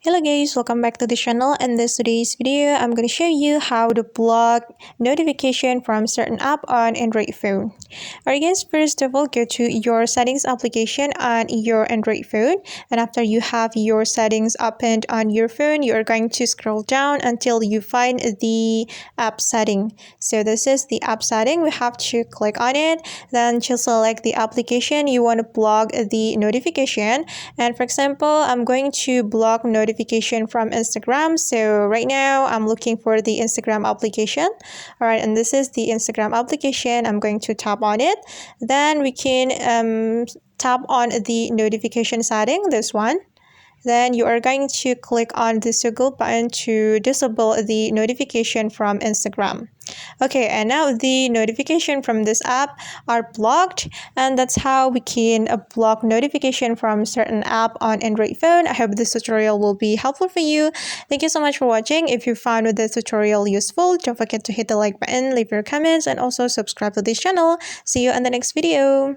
Hello guys, welcome back to the channel. In this today's video, I'm going to show you how to block notification from certain app on Android phone. Alright guys, first of all, go to your settings application on your Android phone, and after you have your settings opened on your phone, you are going to scroll down until you find the app setting. So this is the app setting. We have to click on it, then to select the application you want to block the notification. And for example, I'm going to block notification from Instagram. So right now I'm looking for the Instagram application. All right, and this is the Instagram application. I'm going to tap on it. Then we can tap on the notification setting, this one. Then you are going to click on the toggle button to disable the notification from Instagram. Okay, and now the notification from this app are blocked, and that's how we can block notification from certain app on Android phone. I hope this tutorial will be helpful for you. Thank you so much for watching. If you found this tutorial useful, don't forget to hit the like button, leave your comments, and also subscribe to this channel. See you in the next video.